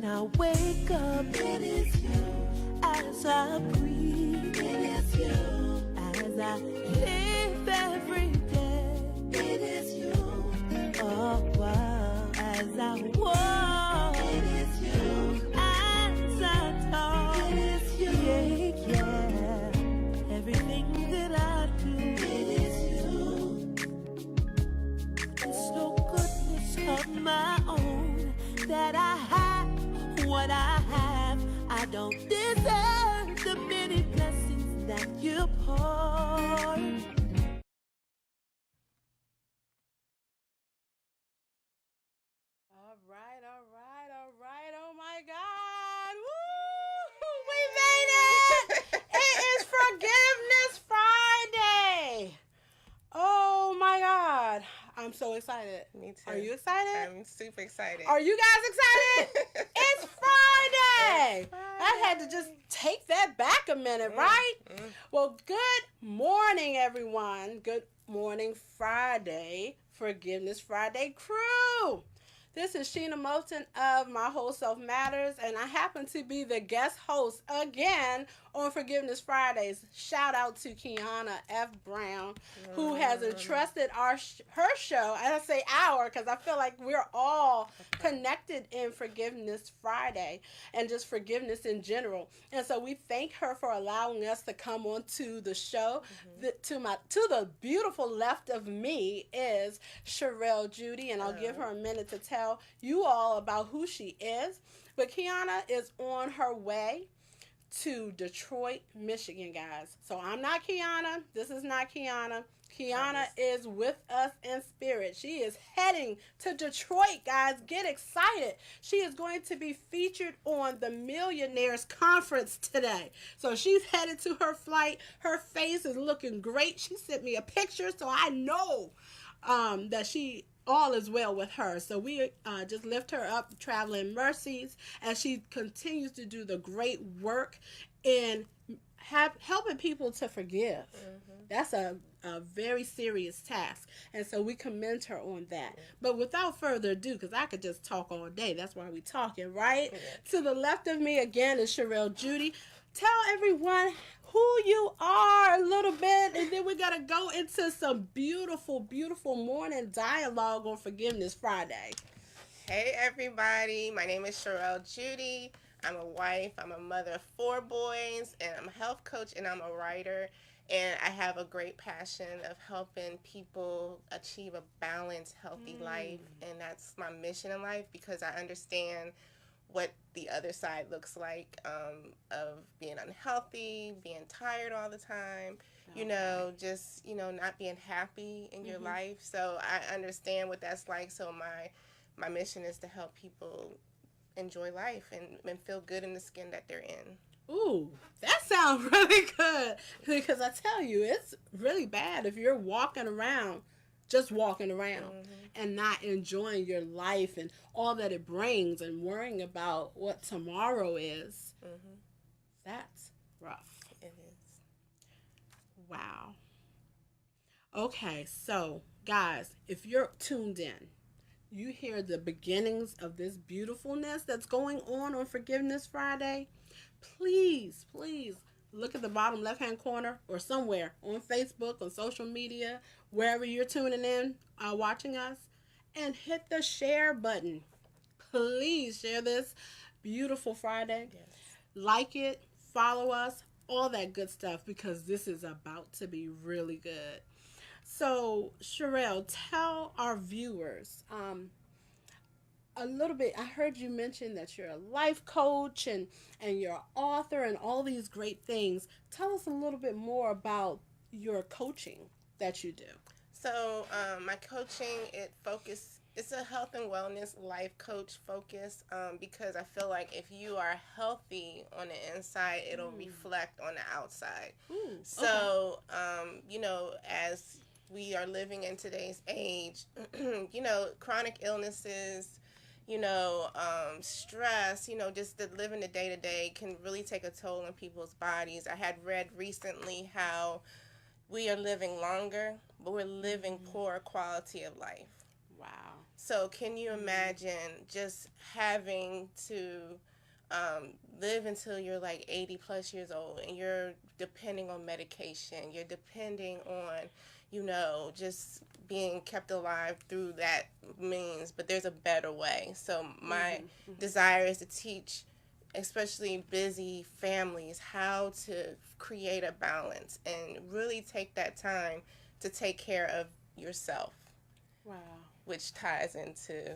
I wake up, it is you. As I breathe, it is you. As I live every day, it is you. Oh, wow. As I walk, it is you. As I talk, it is you. Yeah, yeah. Everything that I do, it is you. It's no goodness of my own that I have what I have. I don't deserve the many blessings that you pour. Oh my God. Woo! We made it! It is Forgiveness Friday. Oh my God. I'm so excited. Me too. Are you excited? I'm super excited. Are you guys excited? It's Friday. It's Friday. I had to just take that back a minute, right? Well, good morning, everyone. Good morning, Friday. Forgiveness Friday crew. This is Sheena Moulton of My Whole Self Matters, and I happen to be the guest host again on Forgiveness Fridays. Shout out to Kyonna F. Brown, who has entrusted her show, and I say our because I feel like we're all connected in Forgiveness Friday and just forgiveness in general. And so we thank her for allowing us to come on to the show. To the beautiful left of me is Cherelle Jeudy, and I'll give her a minute to tell you all about who she is. But Kyonna is on her way to Detroit, Michigan, guys. So I'm not Kyonna. This is not Kyonna. Kyonna is with us in spirit. She is heading to Detroit, guys. Get excited. She is going to be featured on the Millionaires Conference today. So she's headed to her flight. Her face is looking great. She sent me a picture, so I know that all is well with her. So we just lift her up, traveling mercies, as she continues to do the great work in helping people to forgive. That's a very serious task. And so we commend her on that. But without further ado, because I could just talk all day. That's why we talking, right? To the left of me again is Cherelle Jeudy. Tell everyone who you are a little bit, and then we got to go into some beautiful, beautiful morning dialogue on Forgiveness Friday. Hey everybody, my name is Cherelle Jeudy. I'm a wife, I'm a mother of 4 boys, and I'm a health coach, and I'm a writer. And I have a great passion of helping people achieve a balanced, healthy life. And that's my mission in life, because I understand what the other side looks like of being unhealthy, being tired all the time, just, not being happy in your life. So I understand what that's like. So my mission is to help people enjoy life and feel good in the skin that they're in. Ooh, that sounds really good, because I tell you, it's really bad if you're just walking around and not enjoying your life and all that it brings and worrying about what tomorrow is. That's rough. It is. Wow. Okay, so guys, if you're tuned in, you hear the beginnings of this beautifulness that's going on Forgiveness Friday. Please, please look at the bottom left-hand corner or somewhere on Facebook, on social media, wherever you're tuning in, watching us, and hit the share button. Please share this beautiful Friday. Yes. Like it, follow us, all that good stuff, because this is about to be really good. So, Cherelle, tell our viewers a little bit. I heard you mention that you're a life coach and you're an author and all these great things. Tell us a little bit more about your coaching that you do. So my coaching, it's a health and wellness life coach focus, because I feel like if you are healthy on the inside, it'll reflect on the outside. So, as we are living in today's age, chronic illnesses, stress, just the living the day-to-day can really take a toll on people's bodies. I had read recently how we are living longer, but we're living poor quality of life. Wow. So can you imagine just having to live until you're like 80 plus years old, and you're depending on medication, you're depending on, just being kept alive through that means, but there's a better way. So my desire is to teach especially busy families how to create a balance and really take that time to take care of yourself. Wow. Which ties into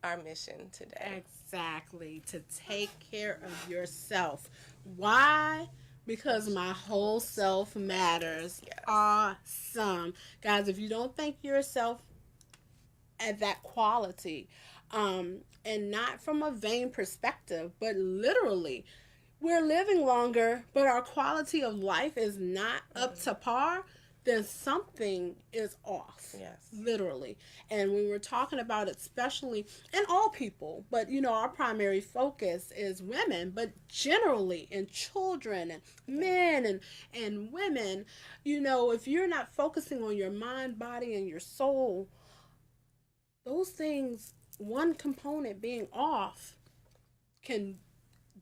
our mission today. Exactly. To take care of yourself. Why? Because my whole self matters. Yes. Awesome. Guys, if you don't think yourself at that quality, and not from a vain perspective, but literally, we're living longer, but our quality of life is not up to par, then something is off. Yes. Literally. And when we're talking about it, especially, and all people, but our primary focus is women, but generally in children and men and women, if you're not focusing on your mind, body, and your soul, those things, one component being off, can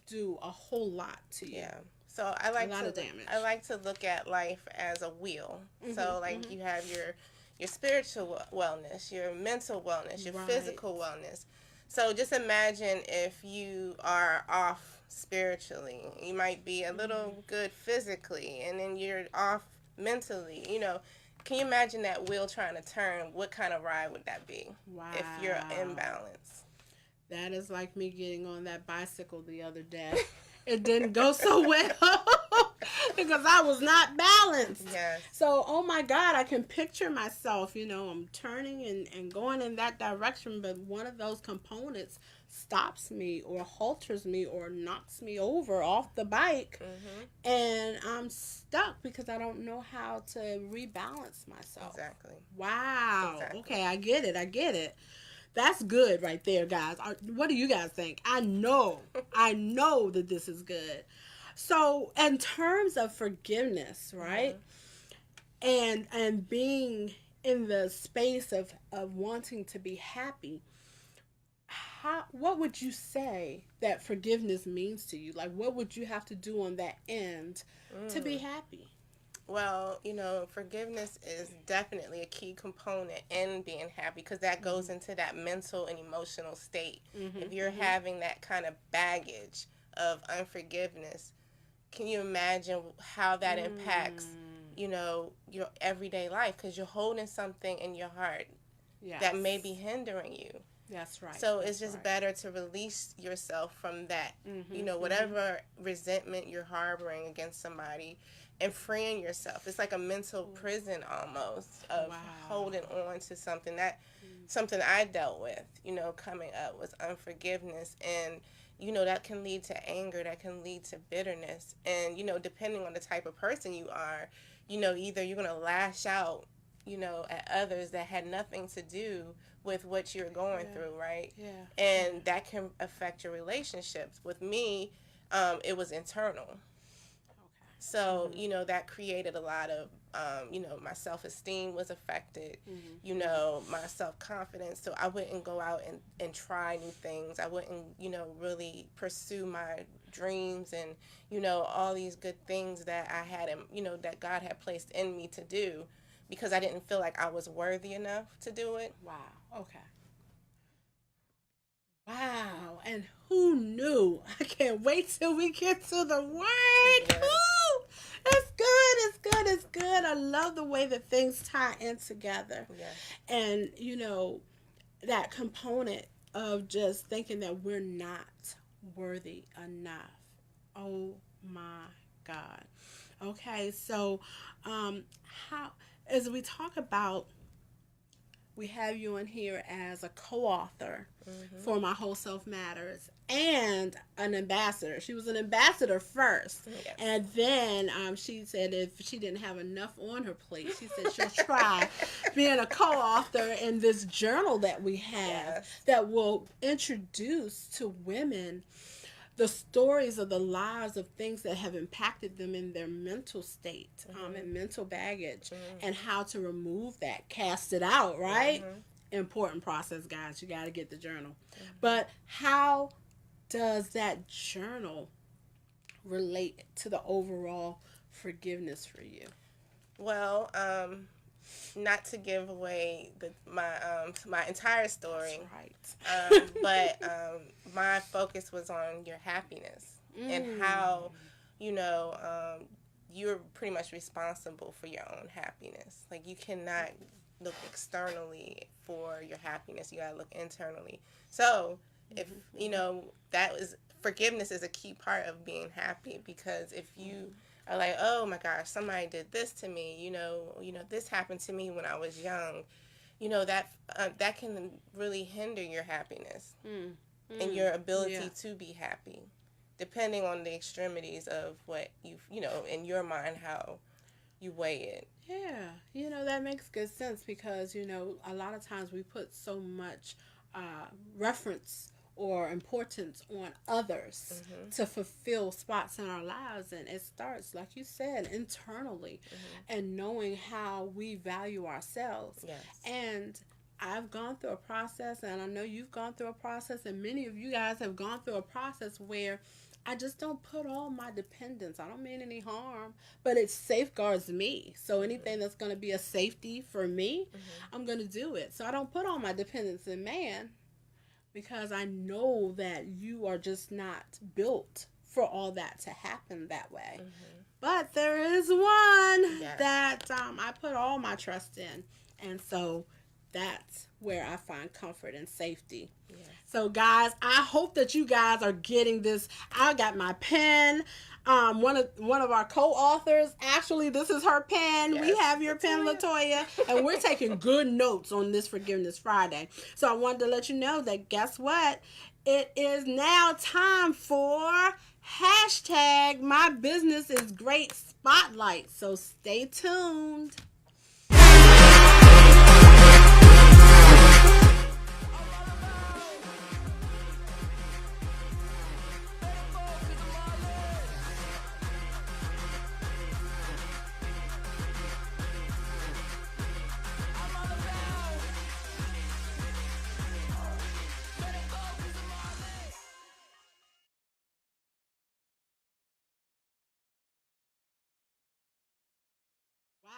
do a whole lot to you. Yeah. So I like to look at life as a wheel. So you have your spiritual wellness, your mental wellness, your physical wellness. So just imagine if you are off spiritually. You might be a little good physically, and then you're off mentally. Can you imagine that wheel trying to turn? What kind of ride would that be? Wow. If you're imbalanced. That is like me getting on that bicycle the other day. It didn't go so well because I was not balanced. Yes. So, oh my God, I can picture myself, I'm turning and going in that direction, but one of those components stops me or halters me or knocks me over off the bike, and I'm stuck because I don't know how to rebalance myself. Exactly. Wow. Exactly. Okay, I get it. That's good right there, guys. What do you guys think? I know that this is good. So, in terms of forgiveness, right? And being in the space of wanting to be happy, what would you say that forgiveness means to you? Like, what would you have to do on that end to be happy? Well, forgiveness is definitely a key component in being happy, because that goes into that mental and emotional state. If you're having that kind of baggage of unforgiveness, can you imagine how that impacts, your everyday life? Because you're holding something in your heart that may be hindering you. That's right. So it's just better to release yourself from that, whatever resentment you're harboring against somebody, and freeing yourself. It's like a mental prison almost of holding on to something something I dealt with, coming up with unforgiveness. And, that can lead to anger, that can lead to bitterness. And, depending on the type of person you are, either you're going to lash out, at others that had nothing to do with what you're going through, right? Yeah. And that can affect your relationships. With me, it was internal. So, that created a lot of, my self-esteem was affected, my self-confidence. So I wouldn't go out and try new things. I wouldn't, really pursue my dreams and, all these good things that I had, that God had placed in me to do, because I didn't feel like I was worthy enough to do it. Wow. Okay. Wow. And who knew? I can't wait till we get to the word. Yes. Woo! It's good. I love the way that things tie in together. Yes. And, that component of just thinking that we're not worthy enough. Oh my God. Okay, so as we talk about, we have you in here as a co-author for My Whole Self Matters and an ambassador. She was an ambassador first. Yes. And then she said if she didn't have enough on her plate, she said she'll try being a co-author in this journal that we have that will introduce to women the stories of the lives of things that have impacted them in their mental state and mental baggage, and how to remove that, cast it out, right? important process, guys. You got to get the journal. But how does that journal relate to the overall forgiveness for you? Well, not to give away my entire story. That's right. But my focus was on your happiness and how, you're pretty much responsible for your own happiness. Like, you cannot look externally for your happiness. You gotta look internally. So, if that was forgiveness is a key part of being happy, because if you are like, oh my gosh, somebody did this to me, this happened to me when I was young, that can really hinder your happiness and your ability to be happy, depending on the extremities of what in your mind, how you weigh it. Yeah, that makes good sense, because, a lot of times we put so much reference or importance on others to fulfill spots in our lives, and it starts, like you said, internally, and knowing how we value ourselves. Yes. And I've gone through a process, and I know you've gone through a process, and many of you guys have gone through a process where I just don't put all my dependence. I don't mean any harm, but it safeguards me. So anything that's going to be a safety for me, I'm going to do it. So I don't put all my dependence in man, because I know that you are just not built for all that to happen that way. But there is one that I put all my trust in. And so that's where I find comfort and safety. Yes. So, guys, I hope that you guys are getting this. I got my pen. One of our co-authors, actually, this is her pen. Yes. We have your pen, Latoya, and we're taking good notes on this Forgiveness Friday. So I wanted to let you know that, guess what? It is now time for #MyBusinessIsGreat Spotlight. So stay tuned. Wow.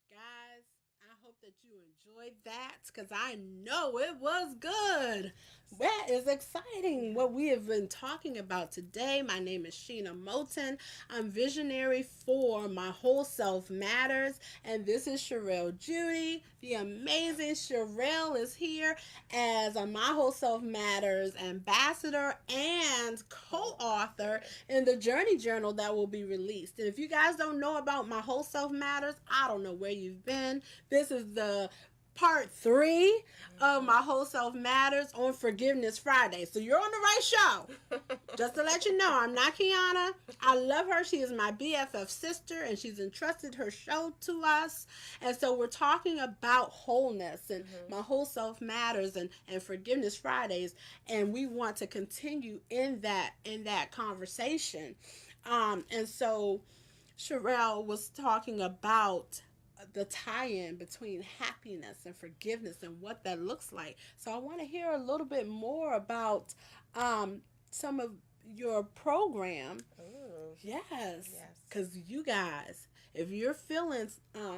Guys, I hope that you enjoyed that, because I know it was good. That is exciting what we have been talking about today. My name is Sheena Moulton. I'm visionary for My Whole Self Matters, and this is Cherelle Jeudy. The amazing Cherelle is here as a My Whole Self Matters ambassador and co-author in the Journey Journal that will be released. And if you guys don't know about My Whole Self Matters, I don't know where you've been. This is the part 3 of My Whole Self Matters on Forgiveness Friday. So you're on the right show. Just to let you know, I'm not Kyonna. I love her. She is my BFF sister, and she's entrusted her show to us. And so we're talking about wholeness and My Whole Self Matters and Forgiveness Fridays. And we want to continue in that conversation. And so Cherelle was talking about the tie-in between happiness and forgiveness and what that looks like. So I want to hear a little bit more about some of your program. Ooh. Yes. Because you guys, if you're feeling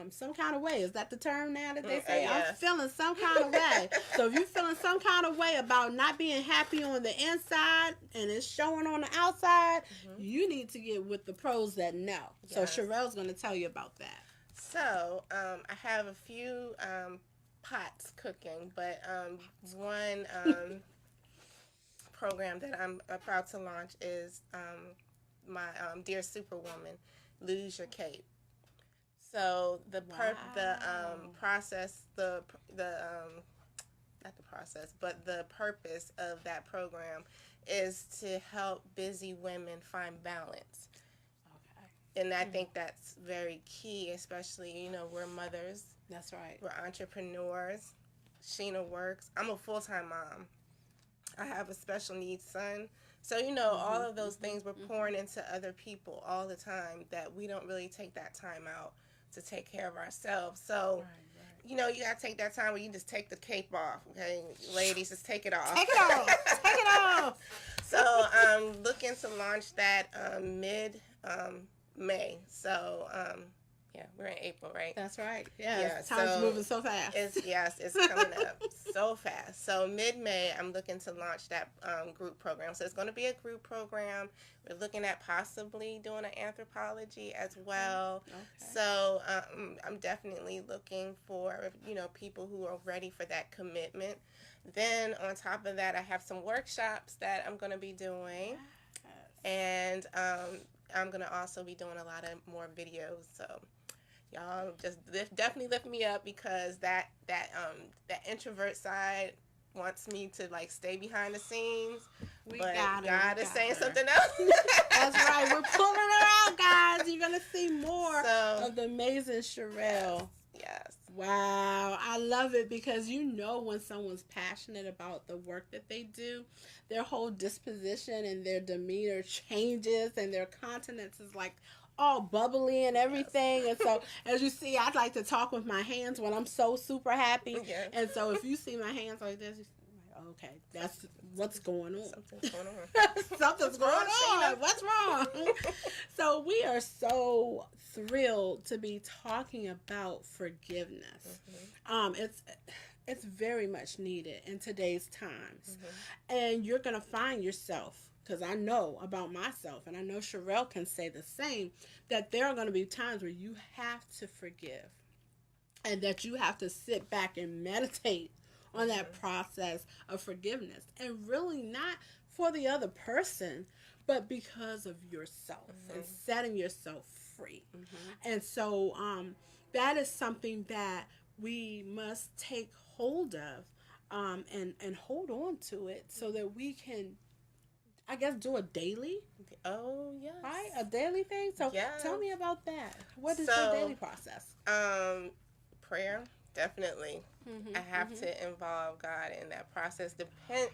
some kind of way, is that the term now that they say? Yes. I'm feeling some kind of way. So if you're feeling some kind of way about not being happy on the inside and it's showing on the outside, you need to get with the pros that know. Yes. So Cherelle's going to tell you about that. So, I have a few pots cooking, but one program that I'm proud to launch is my Dear Superwoman, Lose Your Cape. So the purpose of that program is to help busy women find balance. And I think that's very key, especially, we're mothers. That's right. We're entrepreneurs. Sheena works. I'm a full-time mom. I have a special needs son. So, all of those things we're pouring into other people all the time, that we don't really take that time out to take care of ourselves. So, you know, you got to take that time where you just take the cape off, okay? Ladies, just take it off. Take it off. Take it off. So, I'm looking to launch that mid-May. So, yeah, we're in April, right? That's right. Yes. Yeah, Time's so moving so fast. It's coming up so fast. So mid-May, I'm looking to launch that group program. So it's going to be a group program. We're looking at possibly doing an anthropology as well. Okay. So I'm definitely looking for, you know, people who are ready for that commitment. Then on top of that, I have some workshops that I'm going to be doing. And I'm going to also be doing a lot of more videos. So y'all just definitely lift me up, because that introvert side wants me to like stay behind the scenes. But God is saying something else. That's right. We're pulling her out, guys. You're going to see more of the amazing Cherelle. Yes. Wow. I love it, because you know when someone's passionate about the work that they do, their whole disposition and their demeanor changes, and their countenance is like all bubbly and everything. Yes. And so, as you see, I like to talk with my hands when I'm so super happy. Yes. And so if you see my hands like this, you're like, okay, that's what's going on. Something's going on. Something's going on. What's wrong? So we are so thrilled to be talking about forgiveness. Mm-hmm. It's very much needed in today's times. Mm-hmm. And you're going to find yourself, because I know about myself, and I know Cherelle can say the same, that there are going to be times where you have to forgive, and that you have to sit back and meditate on that process of forgiveness, and really not for the other person, but because of yourself, and setting yourself free. And so that is something that we must take hold of, and hold on to it, so that we can, I guess, do a daily. Oh, yes. Right? A daily thing. So tell me about that. What is your daily process? Prayer, definitely. I have to involve God in that process.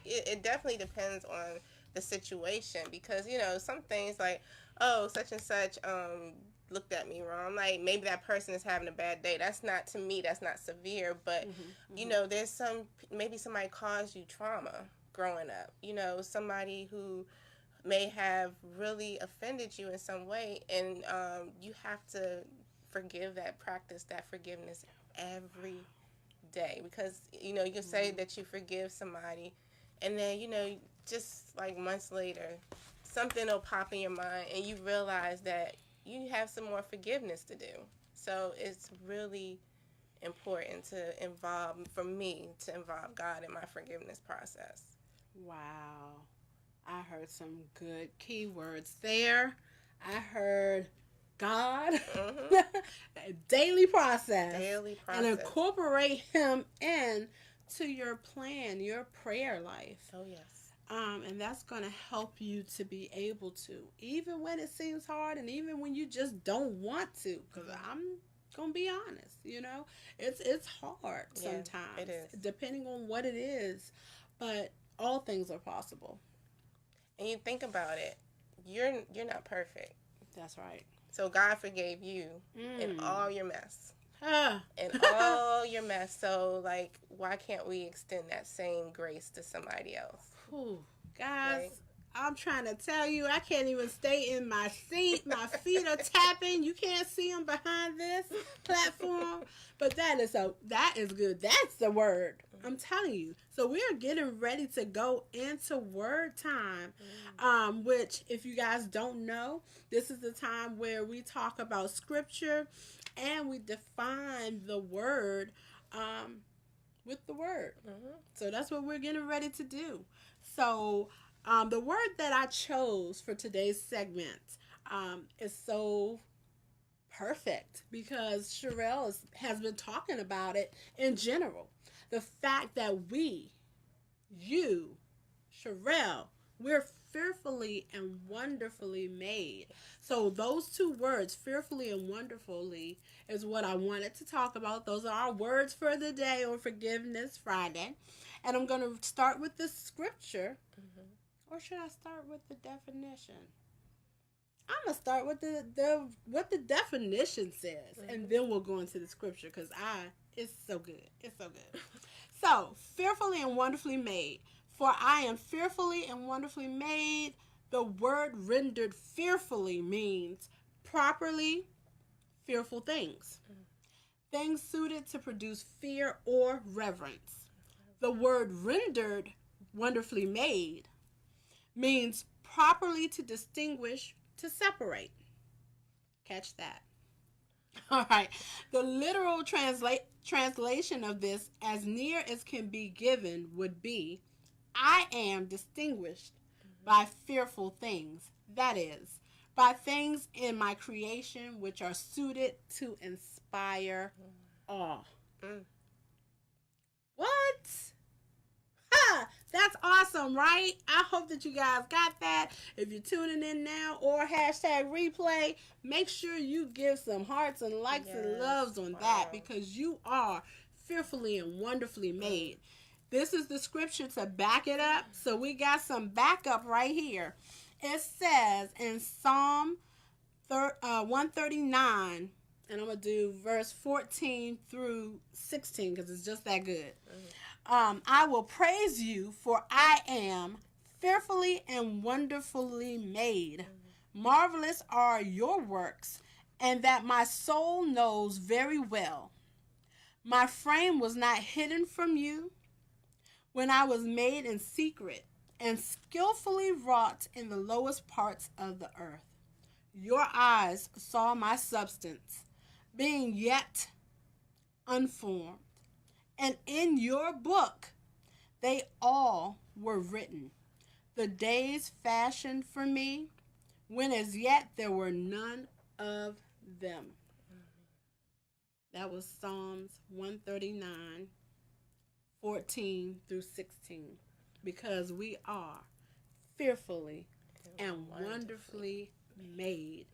It definitely depends on the situation, because, you know, some things like, oh, such and such looked at me wrong. Like, maybe that person is having a bad day. That's not, to me, that's not severe. But, you know, there's maybe somebody caused you trauma growing up. You know, somebody who may have really offended you in some way, and you have to practice that forgiveness every day, because, you know, you can say that you forgive somebody, and then, you know, just like months later, something will pop in your mind, and you realize that you have some more forgiveness to do. So it's really important for me to involve God in my forgiveness process. Wow. I heard some good keywords there. I heard God, daily process, and incorporate Him into your plan, your prayer life. Oh, yes. And that's going to help you to be able to, even when it seems hard, and even when you just don't want to, because I'm going to be honest, you know, it's hard sometimes. It is. Depending on what it is, but all things are possible. And you think about it, you're not perfect. That's right. So God forgave you in all your mess. In all your mess. So, like, why can't we extend that same grace to somebody else? Ooh, guys, right? I'm trying to tell you, I can't even stay in my seat. My feet are tapping. You can't see them behind this platform. But that is good. That's the word. I'm telling you. So we're getting ready to go into word time, which, if you guys don't know, this is the time where we talk about scripture and we define the word with the word. So that's what we're getting ready to do. So the word that I chose for today's segment is so perfect, because Cherelle has been talking about it in general. The fact that you, Cherelle, we're fearfully and wonderfully made. So those two words, fearfully and wonderfully, is what I wanted to talk about. Those are our words for the day on Forgiveness Friday. And I'm going to start with the scripture. Or should I start with the definition? I'm gonna start with the what the definition says, and then we'll go into the scripture because it's so good. It's so good. So, fearfully and wonderfully made. For I am fearfully and wonderfully made. The word rendered fearfully means properly fearful things. Things suited to produce fear or reverence. The word rendered wonderfully made means properly to distinguish, to separate. Catch that. All right. The literal translation of this, as near as can be given, would be, I am distinguished by fearful things. That is, by things in my creation which are suited to inspire awe. What? Ha! That's awesome, right? I hope that you guys got that. If you're tuning in now or hashtag replay, make sure you give some hearts and likes and loves on that, because you are fearfully and wonderfully made. This is the scripture to back it up. So we got some backup right here. It says in Psalm 139, and I'm going to do verse 14 through 16 because it's just that good. I will praise you, for I am fearfully and wonderfully made. Marvelous are your works, and that my soul knows very well. My frame was not hidden from you when I was made in secret and skillfully wrought in the lowest parts of the earth. Your eyes saw my substance, being yet unformed. And in your book, they all were written, the days fashioned for me, when as yet there were none of them. That was Psalms 139, 14 through 16. Because we are fearfully and wonderfully made.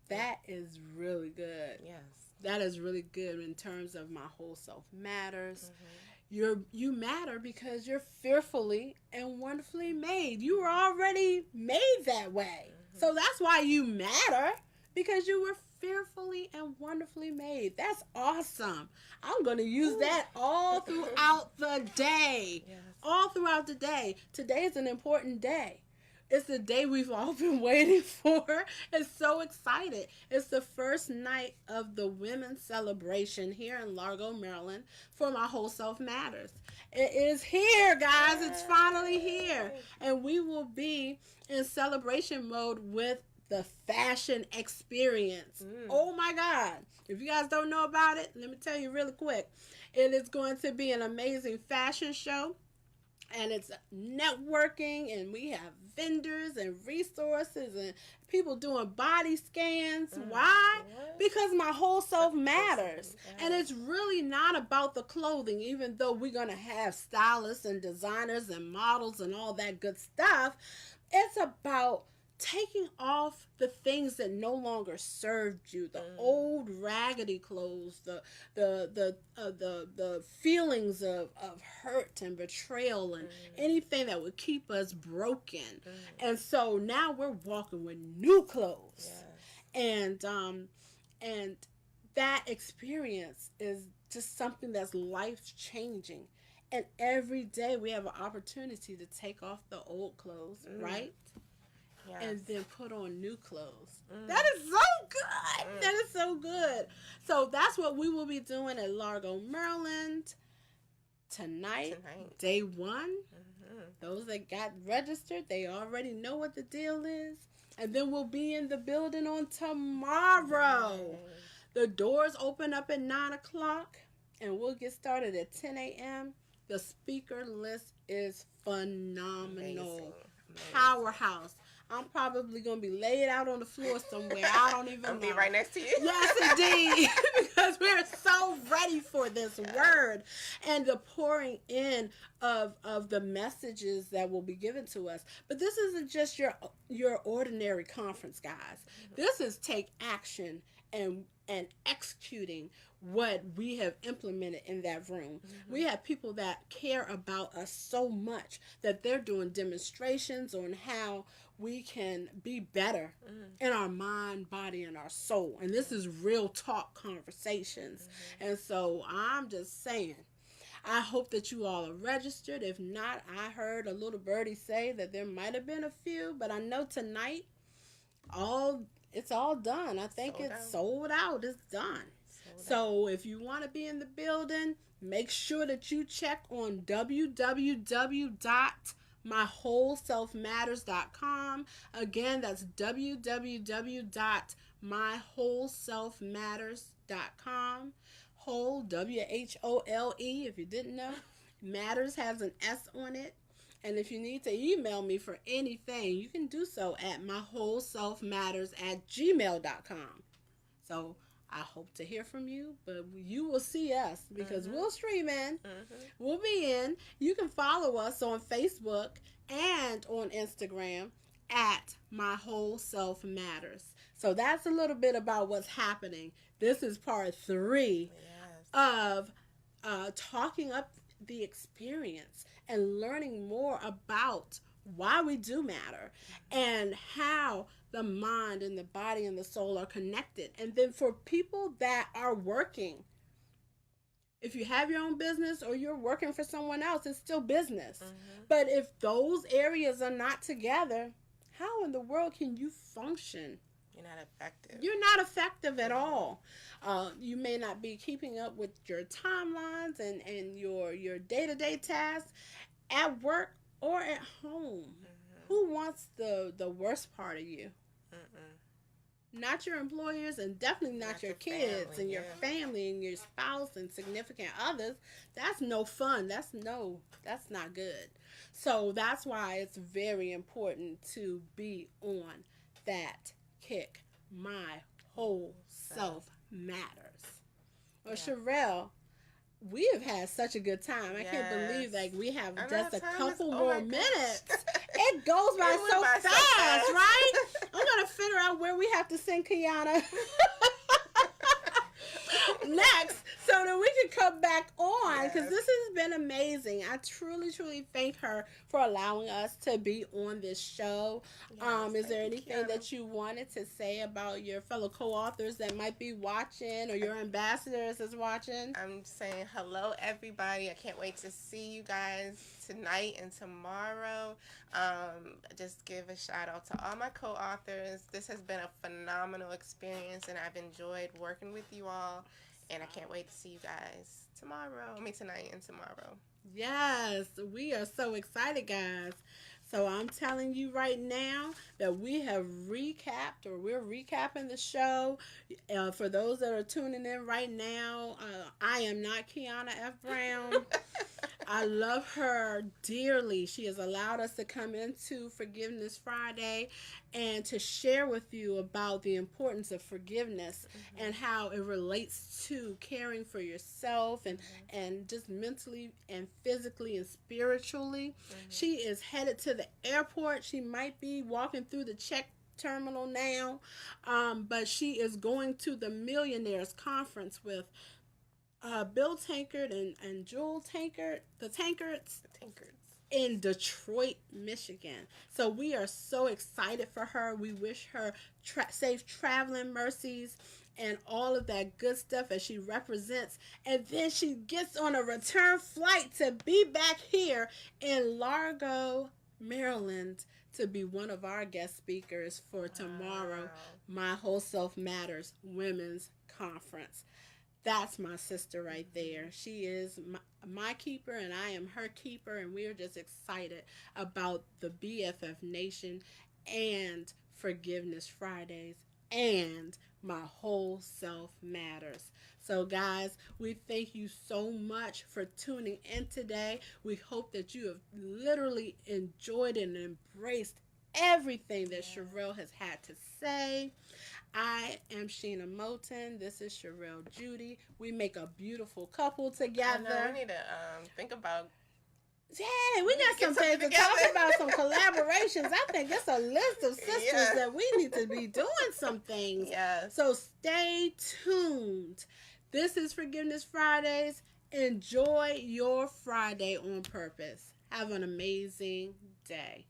That is really good. Yes. That is really good in terms of my whole self matters. You matter because you're fearfully and wonderfully made. You were already made that way. So that's why you matter, because you were fearfully and wonderfully made. That's awesome. I'm going to use that all throughout the day. Yes. All throughout the day. Today is an important day. It's the day we've all been waiting for. It's so excited. It's the first night of the women's celebration here in Largo, Maryland for My Whole Self Matters. It is here, guys. It's finally here. And we will be in celebration mode with the fashion experience. Oh my God. If you guys don't know about it, let me tell you really quick. It is going to be an amazing fashion show. And it's networking, and we have vendors and resources and people doing body scans. Why? Because my whole self matters. And it's really not about the clothing, even though we're going to have stylists and designers and models and all that good stuff. It's about taking off the things that no longer served you, the old raggedy clothes, the feelings of hurt and betrayal and anything that would keep us broken. And so now we're walking with new clothes. And that experience is just something that's life changing. And every day we have an opportunity to take off the old clothes, right? Yes. And then put on new clothes. That is so good. That is so good. So that's what we will be doing at Largo, Maryland tonight. Day one. Those that got registered, they already know what the deal is. And then we'll be in the building on tomorrow. The doors open up at 9 o'clock, and we'll get started at 10 a.m. The speaker list is phenomenal. Powerhouse. I'm probably going to be laid out on the floor somewhere. I don't even know. I'll be right next to you. Yes, indeed. Because we're so ready for this word and the pouring in of the messages that will be given to us. But this isn't just your ordinary conference, guys. This is take action and executing what we have implemented in that room. We have people that care about us so much that they're doing demonstrations on how we can be better in our mind, body, and our soul. And this is real talk conversations. And so I'm just saying, I hope that you all are registered. If not, I heard a little birdie say that there might have been a few, but I know tonight it's all done. I think it's sold out. It's done. So if you want to be in the building, make sure that you check on www.mywholeselfmatters.com. Again, that's www.mywholeselfmatters.com. Whole, WHOLE, if you didn't know. Matters has an S on it. And if you need to email me for anything, you can do so at mywholeselfmatters@gmail.com. So I hope to hear from you, but you will see us because we'll stream in. We'll be in. You can follow us on Facebook and on Instagram at My Whole Self Matters. So that's a little bit about what's happening. This is part 3 of talking up the experience and learning more about why we do matter and how the mind and the body and the soul are connected. And then for people that are working, if you have your own business or you're working for someone else, it's still business. But if those areas are not together, how in the world can you function? You're not effective. You're not effective at all. You may not be keeping up with your timelines and your day-to-day tasks at work or at home. Who wants the worst part of you? Not your employers, and definitely not your kids family, and your family and your spouse and significant others. That's no fun. That's not good. So that's why it's very important to be on that kick. My whole self matters. Well, Cherelle, we have had such a good time. I can't believe we have just a couple more minutes. It goes by so fast, right? I'm going to figure out where we have to send Kyonna next so that we can come back on, because this has been amazing. I truly, truly thank her for allowing us to be on this show. Is there anything that you wanted to say about your fellow co-authors that might be watching, or your ambassadors that's watching? I'm saying hello, everybody. I can't wait to see you guys tonight and tomorrow. Just give a shout out to all my co-authors. This has been a phenomenal experience, and I've enjoyed working with you all. And I can't wait to see you guys tonight and tomorrow. Yes, we are so excited, guys. So I'm telling you right now that we have we're recapping the show. For those that are tuning in right now, I am not Kyonna F. Brown. I love her dearly. She has allowed us to come into Forgiveness Friday and to share with you about the importance of forgiveness and how it relates to caring for yourself and just mentally and physically and spiritually. She is headed to the airport. She might be walking through the check terminal now, but she is going to the Millionaires Conference with Bill Tankard and Jewel Tankard, the Tankards in Detroit, Michigan. So we are so excited for her. We wish her safe traveling mercies and all of that good stuff as she represents. And then she gets on a return flight to be back here in Largo, Maryland, to be one of our guest speakers for tomorrow, My Whole Self Matters Women's Conference. That's my sister right there. She is my keeper, and I am her keeper, and we're just excited about the BFF Nation and Forgiveness Fridays and My Whole Self Matters. So, guys, we thank you so much for tuning in today. We hope that you have literally enjoyed and embraced everything that Cherelle has had to say. I am Sheena Moten. This is Cherelle Jeudy. We make a beautiful couple together. I know, we need to think about Yeah, we got some things to talk about, some collaborations. I think it's a list of sisters that we need to be doing some things. Yes. So stay tuned. This is Forgiveness Fridays. Enjoy your Friday on purpose. Have an amazing day.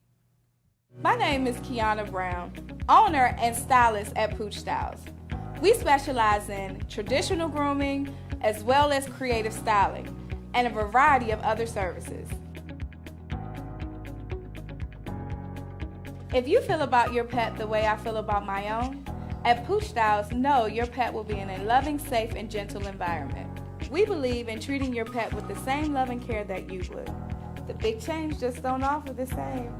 My name is Kyonna Brown, owner and stylist at Pooch Styles. We specialize in traditional grooming as well as creative styling and a variety of other services. If you feel about your pet the way I feel about my own, at Pooch Styles, know your pet will be in a loving, safe, and gentle environment. We believe in treating your pet with the same love and care that you would. The big change just don't offer the same.